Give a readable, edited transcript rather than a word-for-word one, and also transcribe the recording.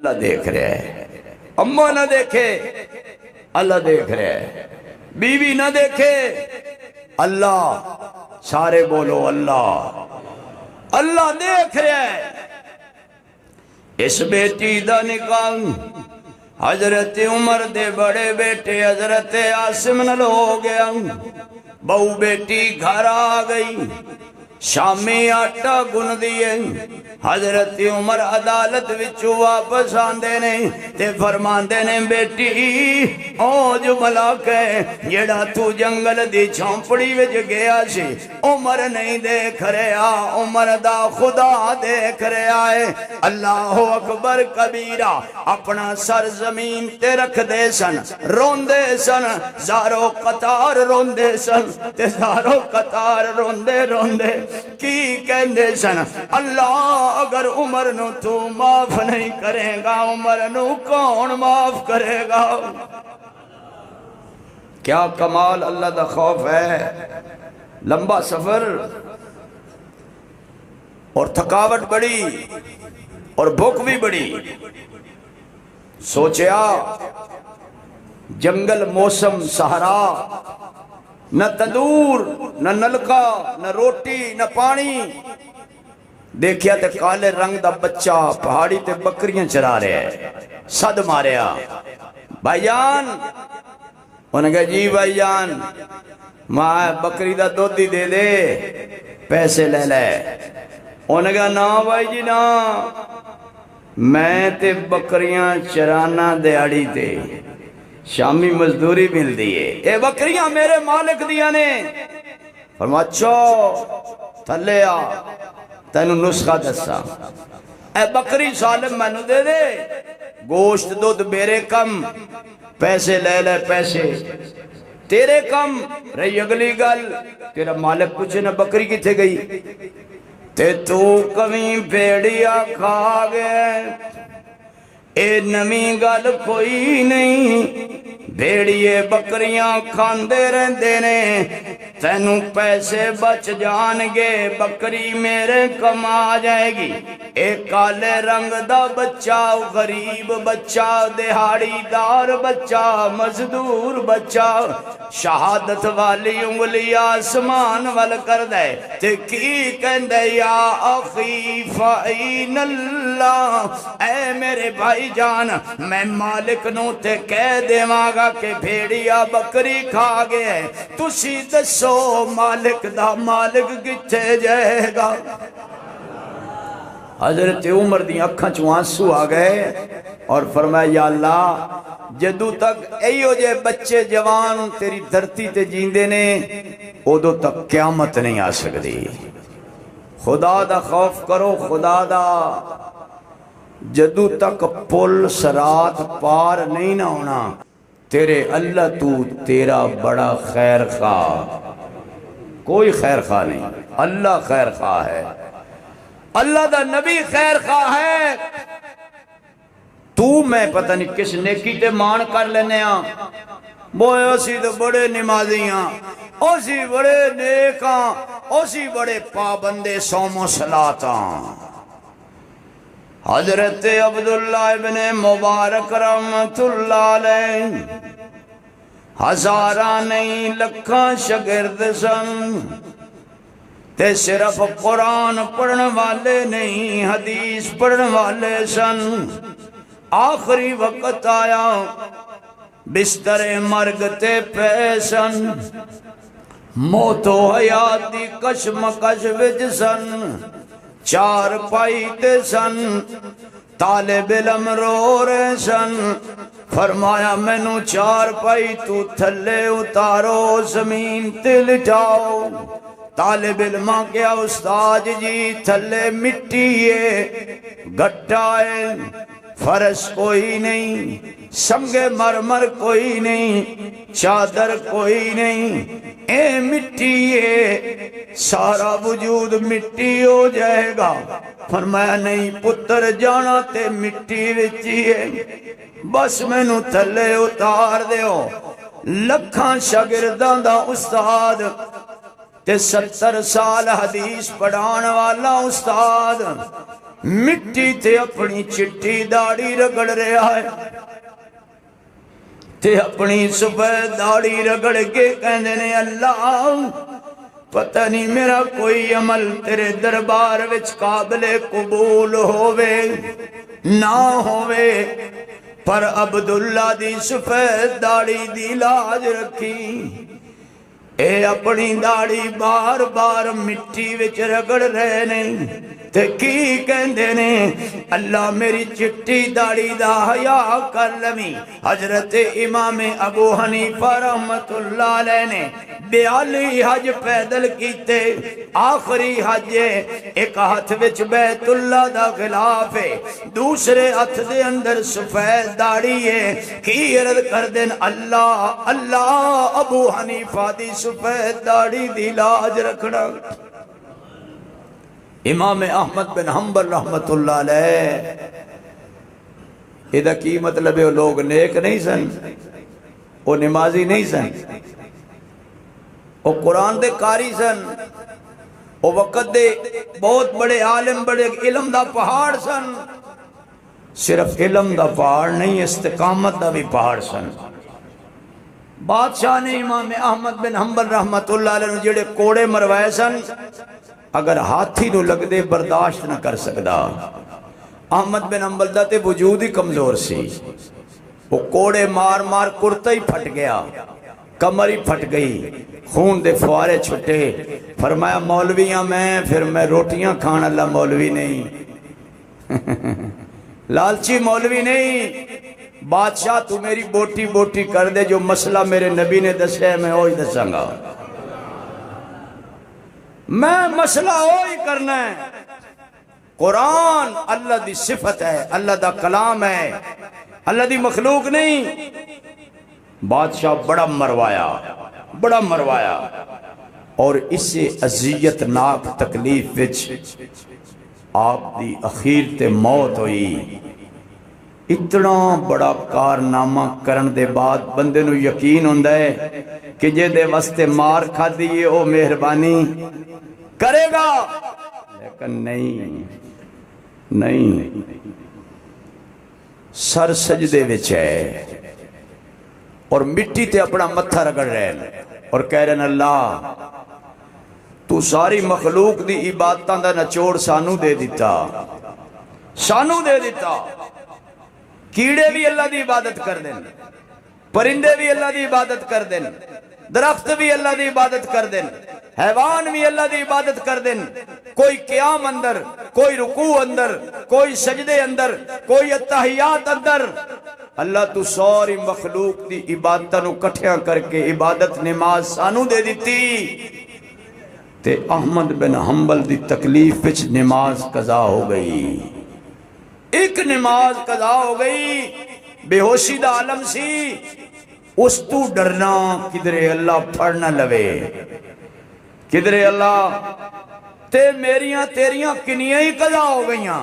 اللہ دیکھ رہے ہے، اماں نہ دیکھے اللہ دیکھ رہے ہے، بیوی نہ دیکھے اللہ، سارے بولو اللہ، اللہ دیکھ رہے ہے۔ اس بیٹی دا نکاح حضرت عمر دے بڑے بیٹے حضرت عاصم نال ہو گیا، بہو بیٹی گھر آ گئی، شامی آٹا گن دیے، حضرت عمر عدالت وچوں واپس آندے نے تے فرماندے نے بیٹی او جو ملاک ہے جیڑا تو جنگل دی چھوپڑی وچ گیا سی عمر نہیں دیکھ رہا، عمر دا خدا دیکھ رہا ہے۔ اللہ اکبر کبیرہ، اپنا سر زمین تے رکھ دے سن، روندے سن، زارو قطار روندے سن تے زارو قطار روندے روندے کی کہندے سن، اللہ اگر عمر نو تو معاف نہیں کرے گا عمر نو کون معاف کرے گا؟ کیا کمال اللہ دا خوف ہے۔ لمبا سفر اور تھکاوٹ بڑی اور بھوک بھی بڑی، سوچیا جنگل، موسم، صحرا، نہ تندور، نہ نلکا، نہ روٹی، نہ پانی، دیکھیا تے کالے رنگ دا بچہ پہاڑی تے بکریاں چرا رہے ہیں، صد ماریا، بھائی جان، انہوں نے کہا جی بھائی جان، ماں بکری دا دودھی دے دے، پیسے لے لے۔ انہوں نے کہا نا بھائی جی نا، میں تے بکریاں چرانا دیاڑی تے شامی مزدوری مل دیئے، اے بکریاں میرے مالک دیا نے۔ فرمایا اچھا تھلے آ، تینو نسخہ دسا، اے بکری سالم میں نو دے دے، گوشت دودھ میرے کم، پیسے لے لے پیسے تیرے کم، رہی اگلی گل تیرا مالک پوچھے نہ بکری کتھے گئی، تے تو کمی پیڑیا کھا گئے، اے نمی گل کوئی نہیں، بھیڑیے بکریاں کھاندے رہندے نے، تینو پیسے بچ جان گے، بکری میرے کم آ جائے گی۔ ایک کالے رنگ دا بچہ، غریب بچہ، دہاڑی دار بچہ، مزدور بچہ، شہادت والی انگلی آسمان وال کر دے تے کی کہندے یا اخی فعین اللہ، اے میرے بھائی جان میں مالک نو تے کہہ دے ماغا کہ بھیڑیا بکری کھا گئے، تسی دسو مالک دا مالک کتے جائے گا۔ حضرت عمر دی اکھاں چوں آنسو آ گئے اور فرمایا یا اللہ جدو تک ایو جے بچے جوان تیری دھرتی تے جیندے نے ادو تک قیامت نہیں آ سکتی۔ خدا دا خوف کرو، خدا دا، جدو تک پل سرات پار نہیں نہ ہونا تیرے اللہ تو تیرا بڑا خیر خواہ، کوئی خیر خواہ نہیں، اللہ خیر خواہ ہے، اللہ دا نبی خیر خواہ ہے۔ تو میں پتہ نہیں کس نیکی تے مان کر لینے ہاں، بوئے اسی تو بڑے نمازیاں، اسی بڑے نیکاں، اسی بڑے پابندے صوم و صلاتاں۔ حضرت عبداللہ ابن مبارک رحمت اللہ علیہ ہزاراں نہیں لکھاں شگرد سن، تے صرف قرآن پڑھن والے نہیں حدیث پڑھن والے سن۔ آخری وقت آیا بستر مرگ تے پیسن، موت و حیات دی کشمکش وچ سن، چار پائی تے سن، طالب علم رو رہے سن، فرمایا مینوں چار پائی تو تھلے اتارو زمین تے لٹاؤ۔ طالب علم کیا استاد جی تھلے مٹی ہے، گھٹا ہے، فرش کوئی نہیں، سنگے مرمر کوئی نہیں، چادر کوئی نہیں، اے مٹی ہے، سارا وجود مٹی ہو جائے گا۔ فرمایا نہیں پتر جانا تے مٹی وچی ہے، بس مینوں تھلے اتار دیو۔ لکھاں شاگرداں دا استاد تے 70 سال حدیث پڑھان والا استاد، مٹی تے اپنی چٹی داڑھی رگڑ رہا ہے تے اپنی سفید داڑھی رگڑ کے کہنے نے اللہ پتہ نہیں میرا کوئی عمل تیرے دربار وچ قابل قبول ہووے نہ ہووے، پر عبداللہ دی سفید داڑھی دی لاج رکھی، اے اپنی داڑھی بار بار مٹی وچ رگڑ رہے نے تے کی کہندے نے اللہ میری چٹی داڑھی دا حیا کر لویں۔ حضرت امام ابو حنیفہ رحمت اللہ علیہ نے 42 حج پیدل کیتے، آخری حج ایک ہاتھ وچ بیت اللہ دا غلاف ہے، دوسرے ہاتھ دے اندر سفید داڑھی ہے، کی عرض کر دین اللہ اللہ ابو حنیفہ دی سفید داڑھی دی لاج رکھنا۔ امام احمد بن حنبل رحمت اللہ علیہ یہ کی مطلب ہے وہ لوگ نیک نہیں سن، وہ نمازی نہیں سن، وہ قرآن دے قاری سن، وہ وقت دے بہت بڑے عالم، بڑے علم دا پہاڑ سن، صرف علم دا پہاڑ نہیں استقامت دا بھی پہاڑ سن۔ بادشاہ نے امام احمد بن حنبل رحمت اللہ علیہ جڑے کوڑے مروائے سن اگر ہاتھی نو لگ دے برداشت نہ کر سکدا، احمد بن حنبل دا تے وجود ہی کمزور سی، وہ کوڑے مار مار کرتا ہی پھٹ گیا، کمر ہی پھٹ گئی، خون دے فوارے چھٹے، فرمایا مولویاں پھر میں روٹیاں کھان اللہ مولوی نہیں لالچی مولوی نہیں، بادشاہ تو میری بوٹی بوٹی کر دے، جو مسئلہ میرے نبی نے دسے میں وہی دساں گا، میں مسئلہ وہی کرنا ہے۔ قرآن اللہ دی صفت ہے، اللہ دا کلام ہے، اللہ دی مخلوق نہیں۔ بادشاہ بڑا مروایا اور اس سے اذیت ناک تکلیف وچ آپ دی اخیر تے موت ہوئی۔ اتنا بڑا کارنامہ کرن دے بعد بندے نو یقین ہوندہ ہے کہ جے دے واسطے مار کھا دیئے او مہربانی کرے گا، لیکن نہیں، سر سجدے وچ ہے اور مٹی تے اپنا متھا رگڑ رہے ہیں اور کہہ رہے ہیں اللہ تو ساری مخلوق دی عبادتاں دا نچوڑ سانو دے دیتا، کیڑے بھی اللہ دی عبادت کر دیں، پرندے بھی اللہ دی عبادت کر دیں، درخت بھی اللہ دی عبادت کر دیں، حیوان بھی اللہ دی عبادت کر دیں، کوئی قیام اندر، کوئی رکوع اندر، کوئی سجدے اندر، کوئی اتحیات اندر، اللہ تو ساری مخلوق دی عبادتاں نو کٹھیاں کر کے عبادت نماز سانو دے دیتی تے احمد بن حنبل دی تکلیف وچ نماز قضا ہو گئی، ایک نماز قضا ہو گئی، بے ہوشی دا عالم سی، اس تو ڈرنا کدرے اللہ پڑھ نہ لوے، کدرے اللہ تے میریاں تیریاں کنیاں ہی قضا ہو گئیاں،